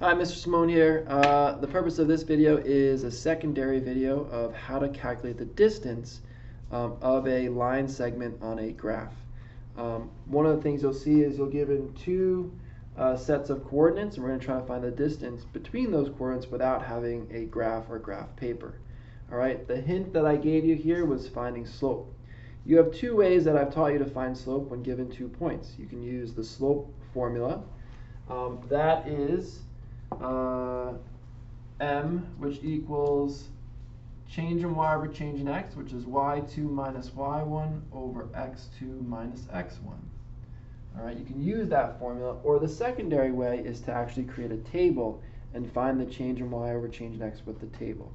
Hi, Mr. Simone here. The purpose of this video is a secondary video of how to calculate the distance of a line segment on a graph. One of the things you'll see is you'll given two sets of coordinates, and we're going to try to find the distance between those coordinates without having a graph or graph paper. All right, the hint that I gave you here was finding slope. You have two ways that I've taught you to find slope when given 2 points. You can use the slope formula. That is m, which equals change in y over change in x, which is y2 minus y1 over x2 minus x1. All right, you can use that formula, or the secondary way is to actually create a table and find the change in y over change in x with the table.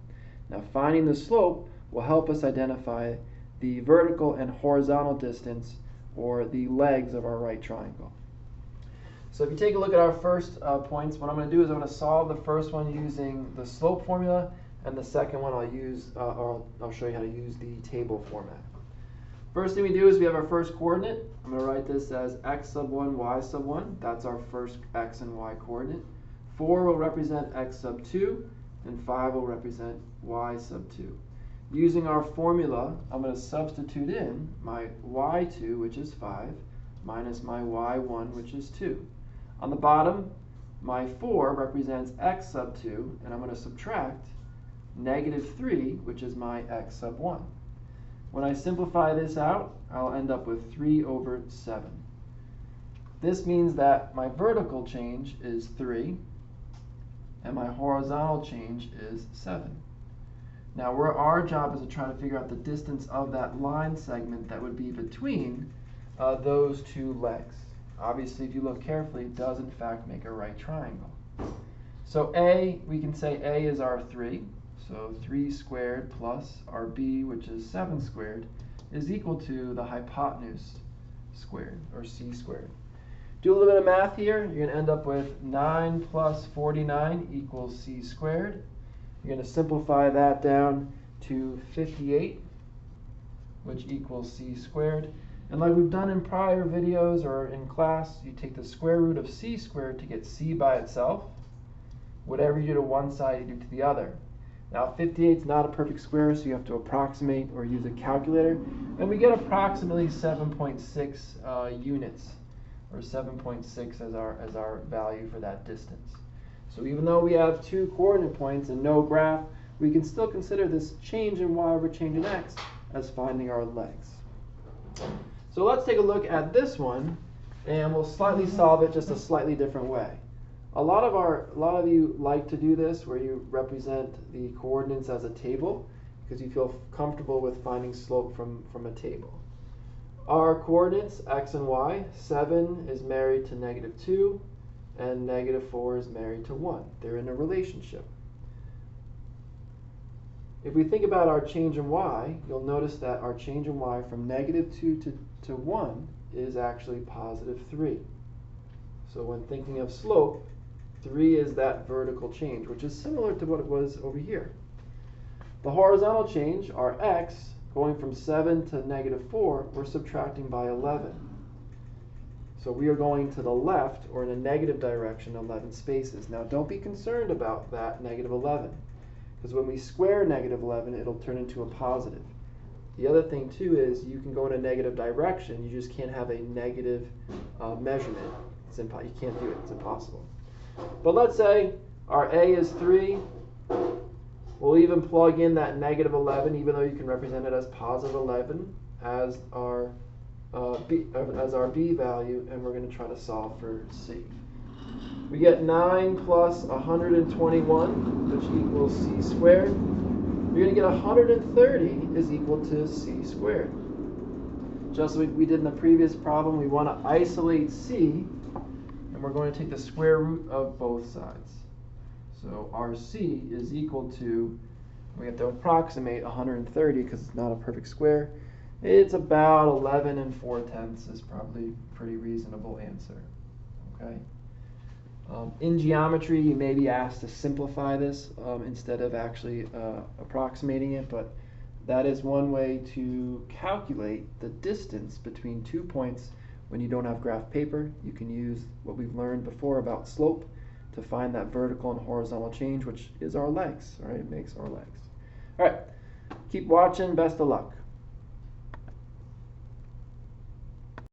Now, finding the slope will help us identify the vertical and horizontal distance, or the legs of our right triangle. So if you take a look at our first points, what I'm going to do is I'm going to solve the first one using the slope formula, and the second one I'll show you how to use the table format. First thing we do is we have our first coordinate. I'm going to write this as x sub 1, y sub 1. That's our first x and y coordinate. 4 will represent x sub 2, and 5 will represent y sub 2. Using our formula, I'm going to substitute in my y2, which is 5, minus my y1, which is 2. On the bottom, my 4 represents x sub 2, and I'm going to subtract negative 3, which is my x sub 1. When I simplify this out, I'll end up with 3 over 7. This means that my vertical change is 3, and my horizontal change is 7. Now, our job is to try to figure out the distance of that line segment that would be between those two legs. Obviously, if you look carefully, it does in fact make a right triangle. So A, we can say A is our 3. So 3 squared plus our B, which is 7 squared, is equal to the hypotenuse squared, or C squared. Do a little bit of math here. You're going to end up with 9 plus 49 equals C squared. You're going to simplify that down to 58, which equals C squared. And like we've done in prior videos or in class, you take the square root of C squared to get C by itself. Whatever you do to one side, you do to the other. Now, 58 is not a perfect square, so you have to approximate or use a calculator. And we get approximately 7.6 units, or 7.6 as our value for that distance. So even though we have two coordinate points and no graph, we can still consider this change in y over change in x as finding our legs. So let's take a look at this one, and we'll slightly solve it just a slightly different way. A lot of you like to do this, where you represent the coordinates as a table because you feel comfortable with finding slope from a table. Our coordinates, x and y, 7 is married to negative 2, and negative 4 is married to 1. They're in a relationship. If we think about our change in y, you'll notice that our change in y from negative 2 to 1 is actually positive 3. So when thinking of slope, 3 is that vertical change, which is similar to what it was over here. The horizontal change, our x, going from 7 to negative 4, we're subtracting by 11. So we are going to the left, or in a negative direction, 11 spaces. Now, don't be concerned about that negative 11, because when we square negative 11, it'll turn into a positive. The other thing, too, is you can go in a negative direction. You just can't have a negative measurement. You can't do it. It's impossible. But let's say our A is 3. We'll even plug in that negative 11, even though you can represent it as positive 11, as our B value, and we're going to try to solve for C. We get 9 plus 121, which equals C squared. You're going to get 130 is equal to C squared. Just like we did in the previous problem, we want to isolate C, and we're going to take the square root of both sides. So our C is equal to, we have to approximate 130 because it's not a perfect square. It's about 11 4/10 is probably a pretty reasonable answer. Okay. In geometry, you may be asked to simplify this instead of actually approximating it, but that is one way to calculate the distance between 2 points when you don't have graph paper. You can use what we've learned before about slope to find that vertical and horizontal change, which is our legs, right? It makes our legs. All right, keep watching. Best of luck.